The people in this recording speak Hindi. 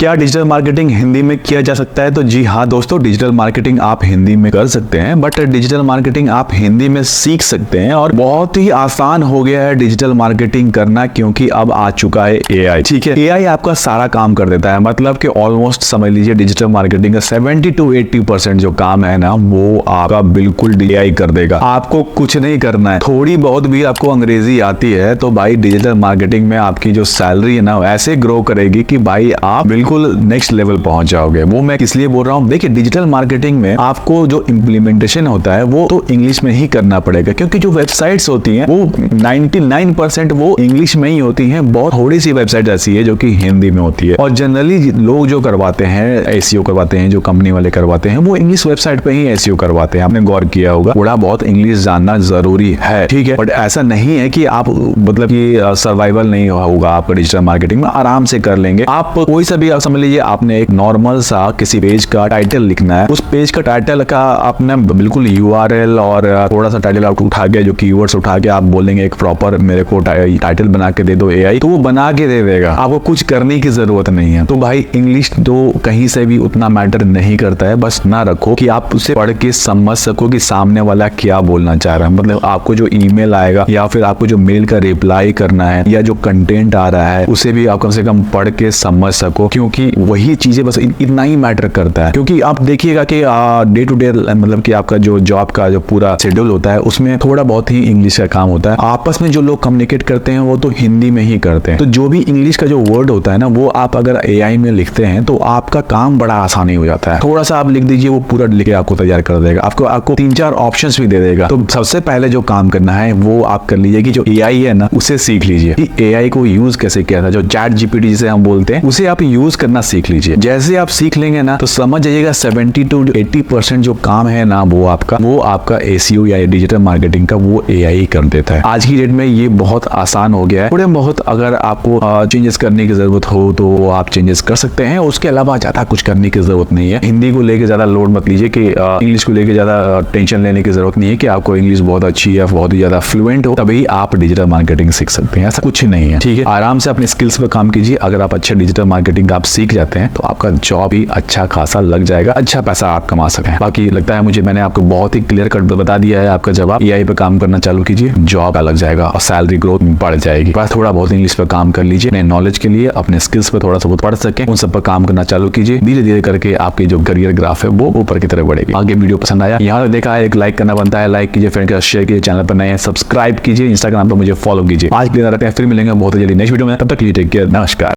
क्या डिजिटल मार्केटिंग हिंदी में किया जा सकता है? तो जी हाँ दोस्तों, डिजिटल मार्केटिंग आप हिंदी में कर सकते हैं, बट डिजिटल मार्केटिंग आप हिंदी में सीख सकते हैं और बहुत ही आसान हो गया है डिजिटल मार्केटिंग करना, क्योंकि अब आ चुका है एआई। ठीक है, एआई आपका सारा काम कर देता है, मतलब कि ऑलमोस्ट समझ लीजिए डिजिटल मार्केटिंग का 70 to 80% जो काम है ना, वो आपका बिल्कुल एआई कर देगा। आपको कुछ नहीं करना है। थोड़ी बहुत भी आपको अंग्रेजी आती है तो भाई डिजिटल मार्केटिंग में आपकी जो सैलरी है ना ऐसे ग्रो करेगी कि भाई आप बिल्कुल नेक्स्ट लेवल पहुंच जाओगे। वो मैं किस लिए बोल रहा हूँ, देखिए डिजिटल मार्केटिंग में आपको जो इम्प्लीमेंटेशन होता है वो तो इंग्लिश में ही करना पड़ेगा, क्योंकि जो वेबसाइट्स होती हैं वो 99% वो इंग्लिश में ही होती हैं। बहुत थोड़ी सी वेबसाइट ऐसी है जो कि हिंदी में होती है, और जनरली लोग जो करवाते हैं एसईओ करवाते हैं, जो कंपनी वाले करवाते हैं, वो इंग्लिश वेबसाइट पे ही एसईओ करवाते हैं। आपने गौर किया होगा, थोड़ा बहुत इंग्लिश जानना जरूरी है, ठीक है, बट ऐसा नहीं है कि आप मतलब कि सर्वाइवल नहीं होगा आपका डिजिटल मार्केटिंग में, आराम से कर लेंगे आप। कोई सा भी समझ लीजिए आपने एक नॉर्मल सा किसी पेज का टाइटल लिखना है, उस पेज का टाइटल का आपने बिल्कुल यूआरएल और थोड़ा सा टाइटल आप उठा के जो कीवर्ड्स उठा के आप बोलेंगे एक प्रॉपर मेरे को टाइटल बना के दे दो एआई, तो वो बना के दे देगा, आपको कुछ करने की जरूरत नहीं है। तो भाई इंग्लिश तो कहीं से भी उतना मैटर नहीं करता है, बस ना रखो कि आप उसे पढ़ के समझ सको कि सामने वाला क्या बोलना चाह रहा है। मतलब आपको जो ईमेल आएगा या फिर आपको जो मेल का रिप्लाई करना है या जो कंटेंट आ रहा है उसे भी आप कम से कम पढ़ के समझ सको, क्योंकि वही चीजें बस इतना ही मैटर करता है। क्योंकि आप देखिएगा कि डे टू डे मतलब कि आपका जो जॉब का जो पूरा शेड्यूल होता है उसमें थोड़ा बहुत ही इंग्लिश का काम होता है। आपस में जो लोग कम्युनिकेट करते हैं वो तो हिंदी में ही करते हैं, तो जो भी इंग्लिश का जो वर्ड होता है ना वो आप अगर एआई में लिखते हैं तो आपका काम बड़ा आसानी हो जाता है। थोड़ा सा आप लिख दीजिए, वो पूरा लिख के आपको तैयार कर देगा, आपको 3-4 ऑप्शंस भी दे देगा। तो सबसे पहले जो काम करना है वो आप कर लीजिए कि जो एआई है ना उसे सीख लीजिए कि एआई को यूज कैसे किया था। जो चैट जीपीटी जिसे हम बोलते हैं उसे आप यूज करना सीख लीजिए। जैसे आप सीख लेंगे ना तो समझ जाइएगा 70 to 80% जो काम है ना वो आपका एसईओ या डिजिटल मार्केटिंग का वो एआई कर देता है। आज की डेट में ये बहुत आसान हो गया है। थोड़े बहुत अगर आपको चेंजेस करने की जरूरत हो तो आप चेंजेस कर सकते हैं, उसके अलावा ज्यादा कुछ करने की जरूरत नहीं है। हिंदी को लेकर ज्यादा लोड मत लीजिए कि इंग्लिश को लेकर ज्यादा टेंशन लेने की जरूरत नहीं है कि आपको इंग्लिश बहुत अच्छी है, बहुत ही ज्यादा फ्लुएंट हो तभी आप डिजिटल मार्केटिंग सीख सकते हैं, ऐसा कुछ नहीं है। ठीक है, आराम से अपने स्किल्स पर काम कीजिए। अगर आप अच्छे डिजिटल मार्केटिंग आप सीख जाते हैं तो आपका जॉब ही अच्छा खासा लग जाएगा, अच्छा पैसा आप कमा सकें। बाकी लगता है मुझे मैंने आपको बहुत ही क्लियर कट बता दिया है आपका जवाब। एआई पे काम करना चालू कीजिए, जॉब लग जाएगा और सैलरी ग्रोथ बढ़ जाएगी। बस थोड़ा बहुत इंग्लिश पे काम कर लीजिए, अपने नॉलेज के लिए अपने स्किल्स पे थोड़ा सा बहुत पढ़ सके, उन सब पर काम करना चालू कीजिए। धीरे धीरे करके आपकी जो करियर ग्राफ है वो ऊपर की तरफ बढ़ेगी। आगे वीडियो पसंद आया, यहाँ देखा है एक लाइक करना बनता है, लाइक कीजिए, फ्रेंड के साथ शेयर कीजिए, चैनल पर नए हैं सब्सक्राइब कीजिए, इंस्टाग्राम पर मुझे फॉलो कीजिए। आज के लिए रहते हैं, फिर मिलेंगे बहुत जल्दी नेक्स्ट वीडियो में, तब तक के लिए टेक केयर, नमस्कार।